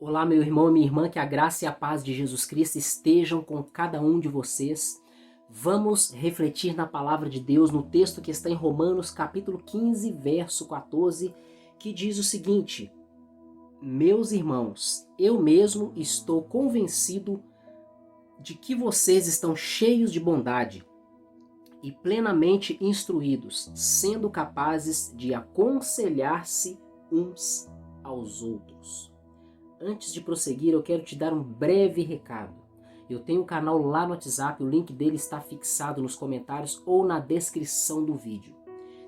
Olá, meu irmão e minha irmã, que a graça e a paz de Jesus Cristo estejam com cada um de vocês. Vamos refletir na palavra de Deus, no texto que está em Romanos, capítulo 15, verso 14, que diz o seguinte: Meus irmãos, eu mesmo estou convencido de que vocês estão cheios de bondade e plenamente instruídos, sendo capazes de aconselhar-se uns aos outros. Antes de prosseguir, eu quero te dar um breve recado. Eu tenho um canal lá no WhatsApp, o link dele está fixado nos comentários ou na descrição do vídeo.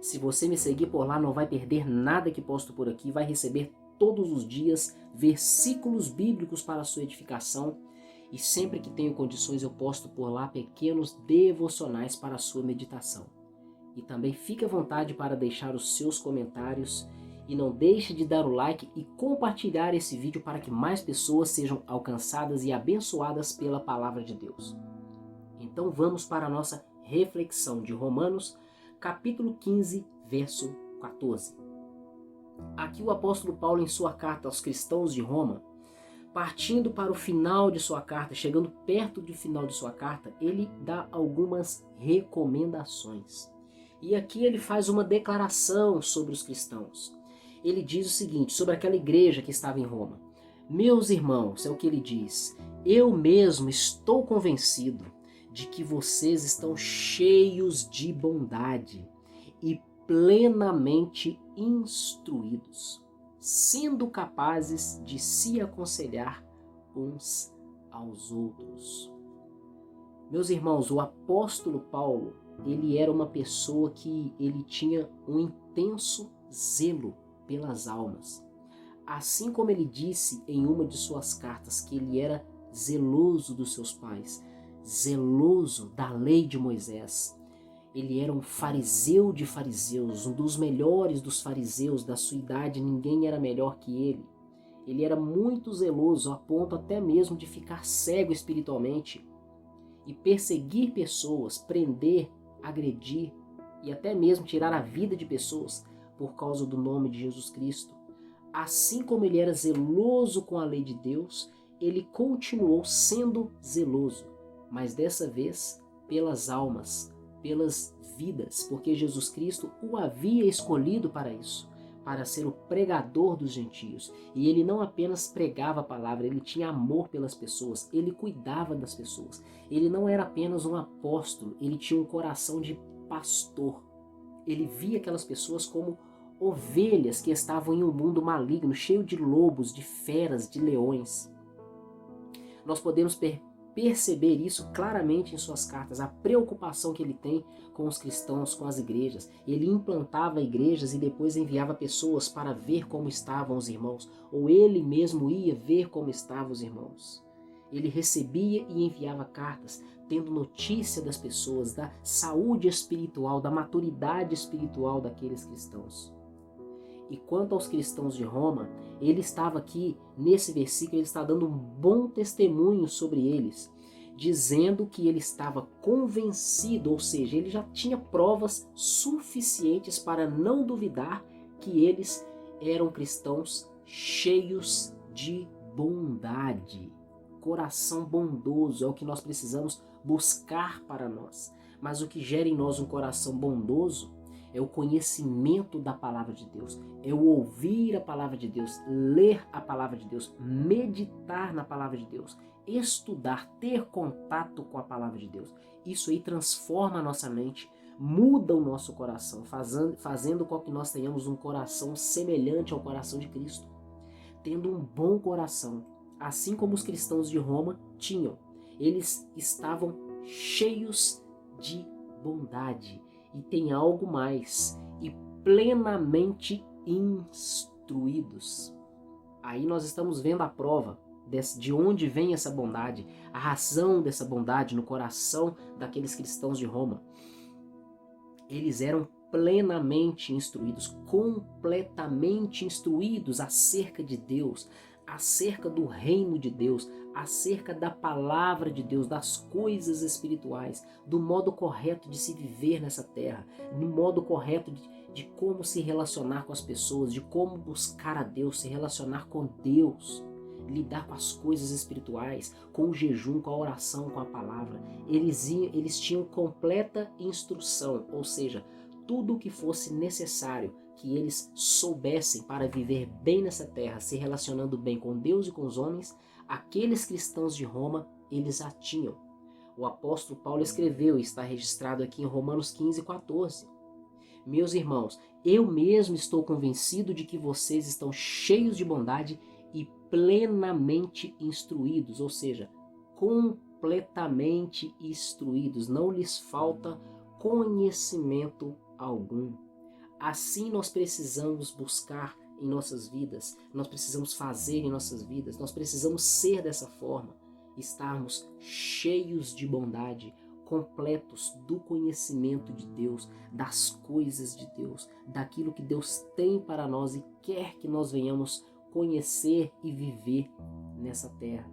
Se você me seguir por lá, não vai perder nada que posto por aqui, vai receber todos os dias versículos bíblicos para a sua edificação e sempre que tenho condições eu posto por lá pequenos devocionais para a sua meditação. E também fique à vontade para deixar os seus comentários e não deixe de dar o like e compartilhar esse vídeo para que mais pessoas sejam alcançadas e abençoadas pela palavra de Deus. Então vamos para a nossa reflexão de Romanos, capítulo 15, verso 14. Aqui o apóstolo Paulo, em sua carta aos cristãos de Roma, partindo para o final de sua carta, chegando perto do final de sua carta, ele dá algumas recomendações. E aqui ele faz uma declaração sobre os cristãos. Ele diz o seguinte, sobre aquela igreja que estava em Roma. Meus irmãos, é o que ele diz, eu mesmo estou convencido de que vocês estão cheios de bondade e plenamente instruídos, sendo capazes de se aconselhar uns aos outros. Meus irmãos, o apóstolo Paulo, ele era uma pessoa que ele tinha um intenso zelo pelas almas. Assim como ele disse em uma de suas cartas que ele era zeloso dos seus pais, zeloso da lei de Moisés. Ele era um fariseu de fariseus, um dos melhores dos fariseus da sua idade, ninguém era melhor que ele. Ele era muito zeloso, a ponto até mesmo de ficar cego espiritualmente e perseguir pessoas, prender, agredir e até mesmo tirar a vida de pessoas por causa do nome de Jesus Cristo. Assim como ele era zeloso com a lei de Deus, ele continuou sendo zeloso, mas dessa vez pelas almas, pelas vidas, porque Jesus Cristo o havia escolhido para isso, para ser o pregador dos gentios. E ele não apenas pregava a palavra, ele tinha amor pelas pessoas, ele cuidava das pessoas. Ele não era apenas um apóstolo, ele tinha um coração de pastor. Ele via aquelas pessoas como ovelhas que estavam em um mundo maligno, cheio de lobos, de feras, de leões. Nós podemos perceber isso claramente em suas cartas, a preocupação que ele tem com os cristãos, com as igrejas. Ele implantava igrejas e depois enviava pessoas para ver como estavam os irmãos, ou ele mesmo ia ver como estavam os irmãos. Ele recebia e enviava cartas, tendo notícia das pessoas, da saúde espiritual, da maturidade espiritual daqueles cristãos. E quanto aos cristãos de Roma, ele estava aqui, nesse versículo, ele está dando um bom testemunho sobre eles, dizendo que ele estava convencido, ou seja, ele já tinha provas suficientes para não duvidar que eles eram cristãos cheios de bondade. Coração bondoso é o que nós precisamos buscar para nós. Mas o que gera em nós um coração bondoso é o conhecimento da palavra de Deus, é o ouvir a palavra de Deus, ler a palavra de Deus, meditar na palavra de Deus, estudar, ter contato com a palavra de Deus. Isso aí transforma a nossa mente, muda o nosso coração, fazendo com que nós tenhamos um coração semelhante ao coração de Cristo, tendo um bom coração, assim como os cristãos de Roma tinham. Eles estavam cheios de bondade. E tem algo mais, e plenamente instruídos. Aí nós estamos vendo a prova de onde vem essa bondade, a razão dessa bondade no coração daqueles cristãos de Roma. Eles eram plenamente instruídos, completamente instruídos acerca de Deus, acerca do reino de Deus, acerca da palavra de Deus, das coisas espirituais, do modo correto de se viver nessa terra, do modo correto de como se relacionar com as pessoas, de como buscar a Deus, se relacionar com Deus. lidar com as coisas espirituais, com o jejum, com a oração, com a palavra. Eles tinham completa instrução, ou seja, tudo o que fosse necessário que eles soubessem para viver bem nessa terra, se relacionando bem com Deus e com os homens, aqueles cristãos de Roma, eles já tinham. O apóstolo Paulo escreveu, e está registrado aqui em Romanos 15:14. Meus irmãos, eu mesmo estou convencido de que vocês estão cheios de bondade e plenamente instruídos, ou seja, completamente instruídos, não lhes falta conhecimento algum. Assim nós precisamos buscar em nossas vidas, nós precisamos fazer em nossas vidas, nós precisamos ser dessa forma, estarmos cheios de bondade, completos do conhecimento de Deus, das coisas de Deus, daquilo que Deus tem para nós e quer que nós venhamos conhecer e viver nessa terra.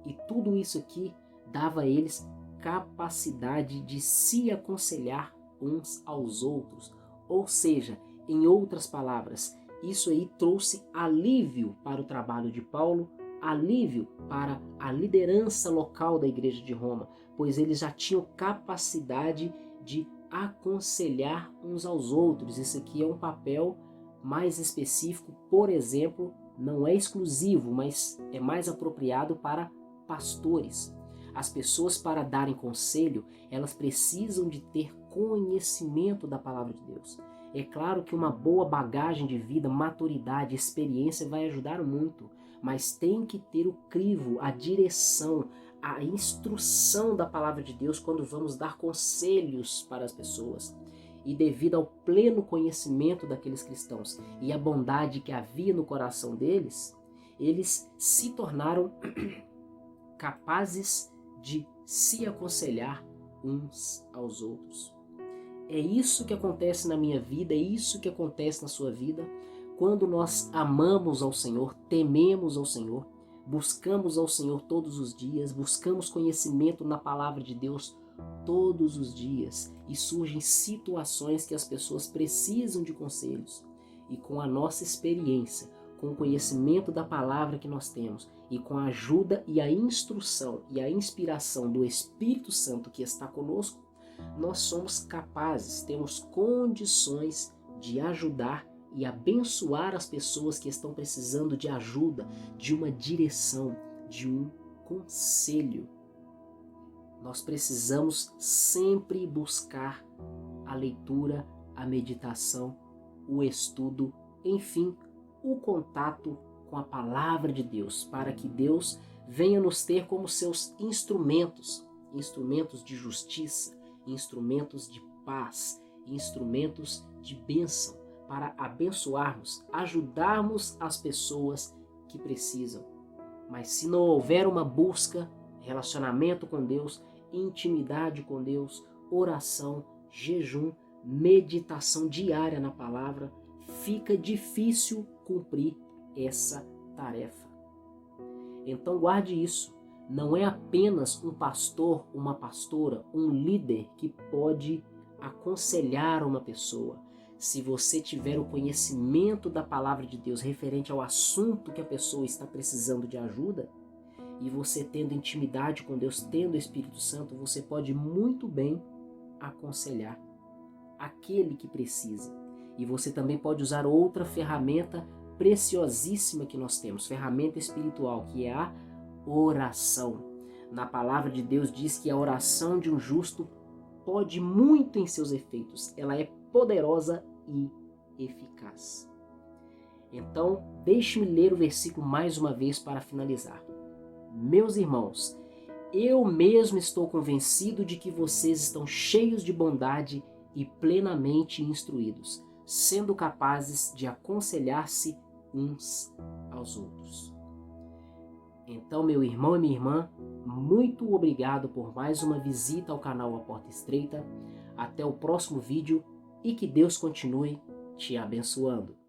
E tudo isso aqui dava a eles capacidade de se aconselhar uns aos outros, ou seja, em outras palavras, isso aí trouxe alívio para o trabalho de Paulo, alívio para a liderança local da igreja de Roma, pois eles já tinham capacidade de aconselhar uns aos outros. Isso aqui é um papel mais específico, por exemplo, não é exclusivo, mas é mais apropriado para pastores. As pessoas, para darem conselho, elas precisam de ter conhecimento da palavra de Deus. É claro que uma boa bagagem de vida, maturidade, experiência vai ajudar muito, mas tem que ter o crivo, a direção, a instrução da palavra de Deus quando vamos dar conselhos para as pessoas. E devido ao pleno conhecimento daqueles cristãos e a bondade que havia no coração deles, eles se tornaram capazes de se aconselhar uns aos outros. É isso que acontece na minha vida, é isso que acontece na sua vida, quando nós amamos ao Senhor, tememos ao Senhor, buscamos ao Senhor todos os dias, buscamos conhecimento na palavra de Deus todos os dias, e surgem situações que as pessoas precisam de conselhos, e com a nossa experiência, com o conhecimento da palavra que nós temos, e com a ajuda e a instrução e a inspiração do Espírito Santo que está conosco, nós somos capazes, temos condições de ajudar e abençoar as pessoas que estão precisando de ajuda, de uma direção, de um conselho. Nós precisamos sempre buscar a leitura, a meditação, o estudo, enfim, o contato com a palavra de Deus, para que Deus venha nos ter como seus instrumentos, instrumentos de justiça, instrumentos de paz, instrumentos de bênção, para abençoarmos, ajudarmos as pessoas que precisam. Mas se não houver uma busca, relacionamento com Deus, intimidade com Deus, oração, jejum, meditação diária na palavra, fica difícil cumprir essa tarefa. Então guarde isso. Não é apenas um pastor, uma pastora, um líder que pode aconselhar uma pessoa. Se você tiver o conhecimento da palavra de Deus referente ao assunto que a pessoa está precisando de ajuda, e você tendo intimidade com Deus, tendo o Espírito Santo, você pode muito bem aconselhar aquele que precisa. E você também pode usar outra ferramenta preciosíssima que nós temos, ferramenta espiritual, que é a oração. Na palavra de Deus diz que a oração de um justo pode muito em seus efeitos. Ela é poderosa e eficaz. Então, deixe-me ler o versículo mais uma vez para finalizar. Meus irmãos, eu mesmo estou convencido de que vocês estão cheios de bondade e plenamente instruídos, sendo capazes de aconselhar-se uns aos outros. Então, meu irmão e minha irmã, muito obrigado por mais uma visita ao canal A Porta Estreita. Até o próximo vídeo e que Deus continue te abençoando.